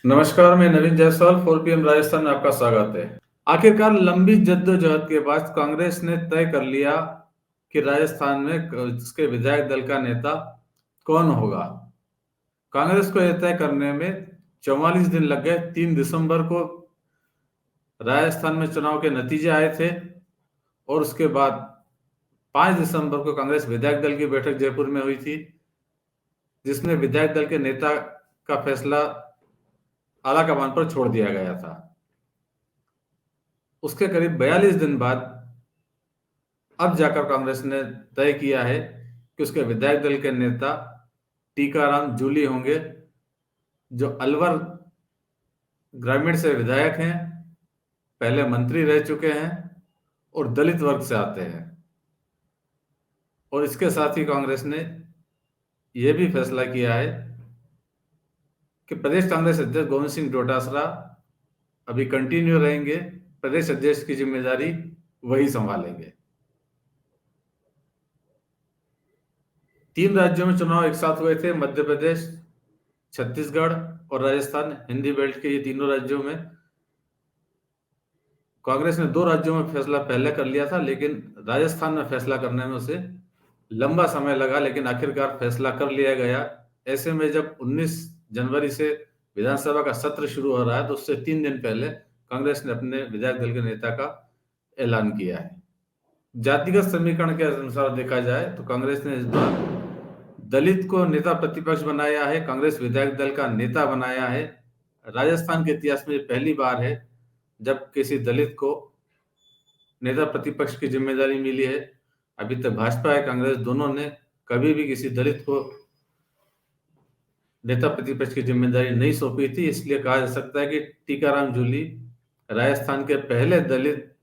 नमस्कार, मैं नवीन जायसवाल 4 PM राजस्थान में आपका स्वागत है। आखिरकार लंबी जद्दोजहद के बाद कांग्रेस ने तय कर लिया कि राजस्थान में इसके विधायक दल का नेता कौन होगा। कांग्रेस को यह तय करने में 44 दिन लग गए। 3 दिसंबर को राजस्थान में चुनाव के नतीजे आए थे और उसके बाद 5 दिसंबर को कांग्रेस विधायक दल की बैठक जयपुर में हुई थी, जिसमें विधायक दल के नेता का फैसला आलाकमान पर छोड़ दिया गया था। उसके करीब 42 दिन बाद अब जाकर कांग्रेस ने तय किया है कि उसके विधायक दल के नेता टीकाराम जूली होंगे, जो अलवर ग्रामीण से विधायक हैं, पहले मंत्री रह चुके हैं और दलित वर्ग से आते हैं। और इसके साथ ही कांग्रेस ने यह भी फैसला किया है कि प्रदेश कांग्रेस अध्यक्ष गोविंद सिंह डोटासरा अभी कंटिन्यू रहेंगे, प्रदेश अध्यक्ष की जिम्मेदारी वही संभालेंगे। 3 राज्यों में चुनाव एक साथ हुए थे, मध्य प्रदेश, छत्तीसगढ़ और राजस्थान। हिंदी बेल्ट के ये तीनों राज्यों में कांग्रेस ने 2 राज्यों में फैसला पहले कर लिया था, लेकिन राजस्थान में फैसला करने में उसे लंबा समय लगा, लेकिन आखिरकार फैसला कर लिया गया। ऐसे में जब 19 जनवरी से विधानसभा का सत्र शुरू हो रहा है, तो उससे 3 दिन पहले कांग्रेस ने अपने विधायक दल के नेता का ऐलान किया है। जातिगत समीकरण के अनुसार देखा जाए तो कांग्रेस ने इस बार दलित को नेता प्रतिपक्ष बनाया है, कांग्रेस विधायक दल का नेता बनाया है। राजस्थान के इतिहास में पहली बार है जब किसी दलित को नेता प्रतिपक्ष की जिम्मेदारी मिली है। अभी तक भाजपा और कांग्रेस दोनों ने कभी भी किसी दलित को नेता प्रतिपक्ष की जिम्मेदारी नहीं सौंपी थी, इसलिए कहा जा सकता है कि टीकाराम जूली राजस्थान के पहले दलित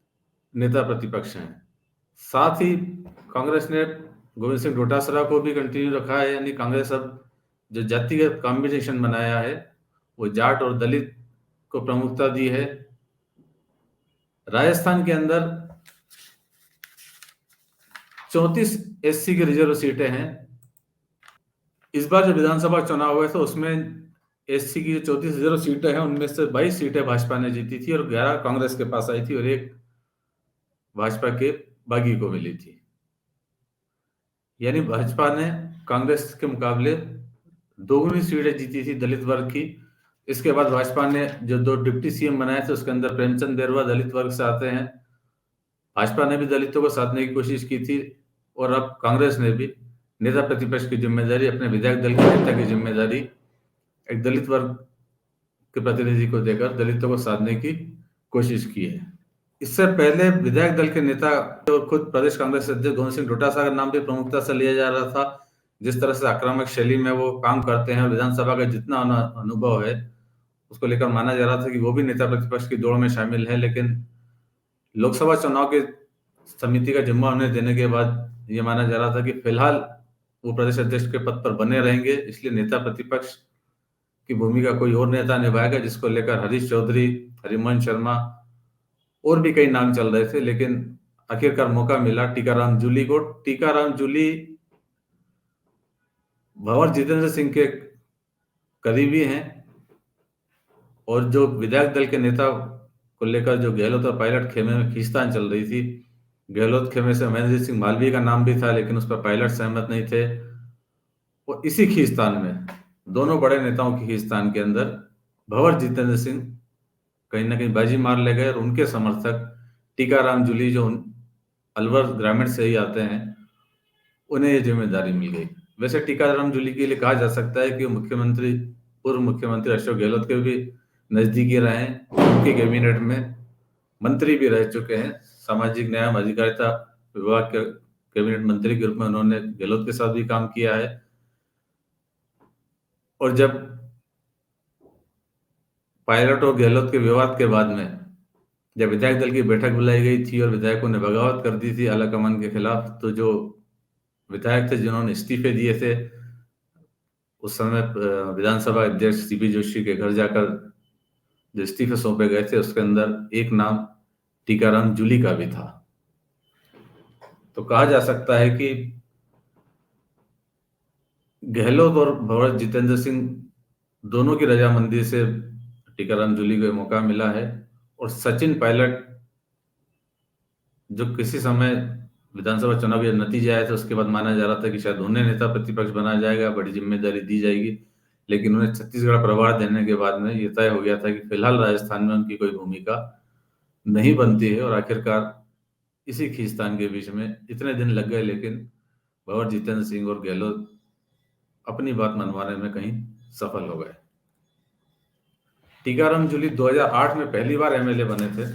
नेता प्रतिपक्ष हैं। साथ ही कांग्रेस ने गोविंद सिंह डोटासरा को भी कंटिन्यू रखा है, यानी कांग्रेस अब जो जातिगत कॉम्बिनेशन बनाया है वो जाट और दलित को प्रमुखता दी है। राजस्थान के अंदर 34 SC की रिजर्व सीटें हैं। इस बार जो विधानसभा चुनाव हुए थे उसमें SC की जो 34 रिजर्व सीटें हैं उनमें से 22 सीटें भाजपा ने जीती थी और 11 कांग्रेस के पास आई थी और 1 भाजपा के बागी को मिली थी। यानी भाजपा ने कांग्रेस के मुकाबले दोगुनी सीटें जीती थी दलित वर्ग की। इसके बाद भाजपा ने जो 2 डिप्टी CM बनाए थे उसके अंदर प्रेमचंद बैरवा दलित वर्ग से आते हैं। भाजपा ने भी दलितों को साधने की कोशिश की थी और अब कांग्रेस ने भी नेता प्रतिपक्ष की जिम्मेदारी, अपने विधायक दल के नेता की जिम्मेदारी एक दलित वर्ग के प्रतिनिधि को देकर दलितों को साधने की कोशिश की है। इससे पहले विधायक दल के नेता और खुद प्रदेश कांग्रेस अध्यक्ष गोविंद सिंह डोटासरा का नाम भी प्रमुखता से लिया जा रहा था। जिस तरह से आक्रामक शैली में वो काम करते हैं, विधानसभा का जितना अनुभव है उसको लेकर माना जा रहा था कि वो भी नेता प्रतिपक्ष की दौड़ में शामिल है। लेकिन लोकसभा चुनाव के समिति का जिम्मा उन्हें देने के बाद ये माना जा रहा था कि फिलहाल वो प्रदेश अध्यक्ष के पद पर बने रहेंगे, इसलिए नेता प्रतिपक्ष की भूमिका कोई और नेता निभाएगा, जिसको लेकर हरीश चौधरी, हरिवंश शर्मा और भी कई नाम चल रहे थे। लेकिन आखिरकार मौका मिला टीकाराम जूली को। टीकाराम जूली भंवर जितेंद्र सिंह के करीबी हैं और जो विधायक दल के नेता को लेकर जो गहलोत और पायलट खेमे में खींचतान चल रही थी, गहलोत खेमे से महेंद्र सिंह मालवीय का नाम भी था, लेकिन उस पर पायलट सहमत नहीं थे। और इसी खींचतान में, दोनों बड़े नेताओं की खींचतान के अंदर भंवर जितेंद्र सिंह कहीं ना कहीं बाजी मार ले गए और उनके समर्थक टीकाराम जूली, जो अलवर ग्रामीण से ही आते हैं, उन्हें ये जिम्मेदारी मिल गई। वैसे टीकाराम जूली के लिए कहा जा सकता है कि पूर्व मुख्यमंत्री अशोक गहलोत के भी नजदीकी रहे हैं, उनके कैबिनेट में मंत्री भी रह चुके हैं। सामाजिक न्याय एवं अधिकारिता विभाग के कैबिनेट मंत्री के रूप में उन्होंने गहलोत के साथ भी काम किया है। और जब पायलट और गहलोत के विवाद के बाद में जब विधायक दल की बैठक बुलाई गई थी और विधायकों ने बगावत कर दी थी आलाकमान के खिलाफ, तो जो विधायक थे जिन्होंने इस्तीफे दिए थे, उस समय विधानसभा अध्यक्ष CP जोशी के घर जाकर जो इस्तीफे सौंपे गए थे उसके अंदर एक नाम टीकाराम जूली का भी था। तो कहा जा सकता है कि गहलोत और भंवर जितेंद्र सिंह दोनों की रजामंदी से टीकाराम जूली को मौका मिला है। और सचिन पायलट, जो किसी समय विधानसभा चुनाव के नतीजे आए थे उसके बाद माना जा रहा था कि शायद उन्हें नेता प्रतिपक्ष बनाया जाएगा, बड़ी जिम्मेदारी दी जाएगी, लेकिन उन्हें छत्तीसगढ़ प्रभार देने के बाद में ये तय हो गया था कि फिलहाल राजस्थान में उनकी कोई भूमिका नहीं बनती है। और आखिरकार इसी खींचतान के बीच में इतने दिन लग गए, लेकिन भंवर जितेंद्र सिंह और गहलोत अपनी बात मनवाने में कहीं सफल हो गए। टीकाराम जूली 2008 में पहली बार एमएलए बने थे।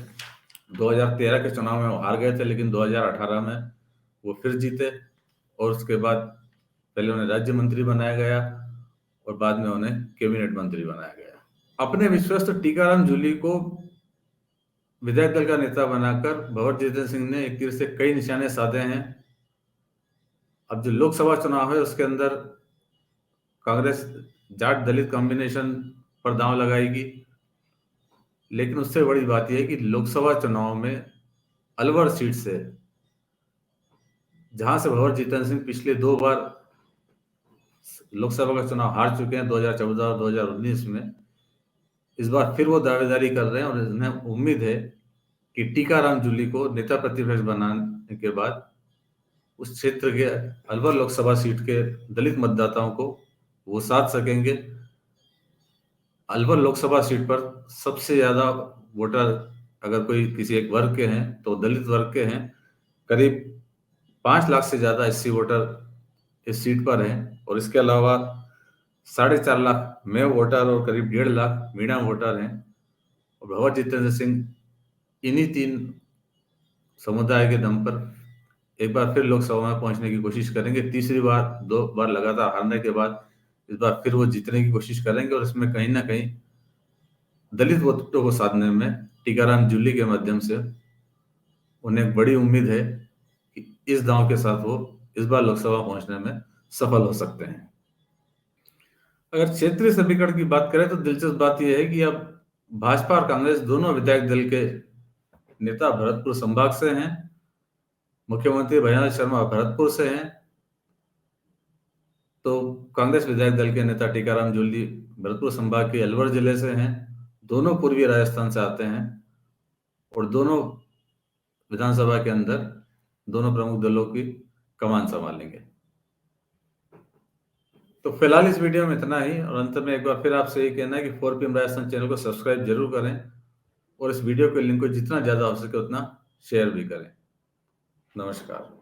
2013 के चुनाव में वो हार गए थे, लेकिन 2018 में वो फिर जीते और उसके बाद पहले उन्हें राज्य मंत्री बनाया गया और बाद में उन्हें कैबिनेट मंत्री बनाया गया। अपने विश्वस्त टीकाराम जूली को विधायक दल का नेता बनाकर भंवर जितेंद्र सिंह ने एक तीर से कई निशाने साधे हैं। अब जो लोकसभा चुनाव है उसके अंदर कांग्रेस जाट दलित कॉम्बिनेशन पर दांव लगाएगी, लेकिन उससे बड़ी बात यह है कि लोकसभा चुनाव में अलवर सीट से, जहां से भंवर जितेंद्र सिंह पिछले 2 बार लोकसभा का चुनाव हार चुके हैं, 2014 और 2019 में, इस बार फिर वो दावेदारी कर रहे हैं और उन्हें उम्मीद है कि टीकाराम जूली को नेता प्रतिपक्ष बनाने के बाद उस क्षेत्र के अलवर लोकसभा सीट के दलित मतदाताओं को वो साध सकेंगे। अलवर लोकसभा सीट पर सबसे ज्यादा वोटर अगर कोई किसी एक वर्ग के हैं तो दलित वर्ग के हैं। करीब 5 लाख से ज्यादा एससी वोटर इस सीट पर हैं और इसके अलावा 4.5 लाख मेव वोटर और करीब 1.5 लाख मीणा वोटर हैं। और भंवर जितेंद्र सिंह इन्हीं 3 समुदाय के दम पर एक बार फिर लोकसभा में पहुंचने की कोशिश करेंगे। तीसरी बार, 2 बार लगातार हारने के बाद इस बार फिर वो जीतने की कोशिश करेंगे और इसमें कहीं ना कहीं दलित वोटों को साधने में टीकाराम जूली के माध्यम से उन्हें एक बड़ी उम्मीद है कि इस दांव के साथ वो इस बार लोकसभा पहुंचने में सफल हो सकते हैं। अगर क्षेत्रीय समीकरण की बात करें तो दिलचस्प बात यह है कि अब भाजपा और कांग्रेस दोनों विधायक दल के नेता भरतपुर संभाग से हैं। मुख्यमंत्री भैयानाथ शर्मा भरतपुर से हैं, तो कांग्रेस विधायक दल के नेता टीकाराम जूली भरतपुर संभाग के अलवर जिले से हैं। दोनों पूर्वी राजस्थान से आते हैं और दोनों विधानसभा के अंदर दोनों प्रमुख दलों की कमान संभालेंगे। तो फिलहाल इस वीडियो में इतना ही और अंत में एक बार फिर आपसे ये कहना है कि 4PM राजस्थान चैनल को सब्सक्राइब जरूर करें और इस वीडियो के लिंक को जितना ज्यादा हो सके उतना शेयर भी करें। नमस्कार।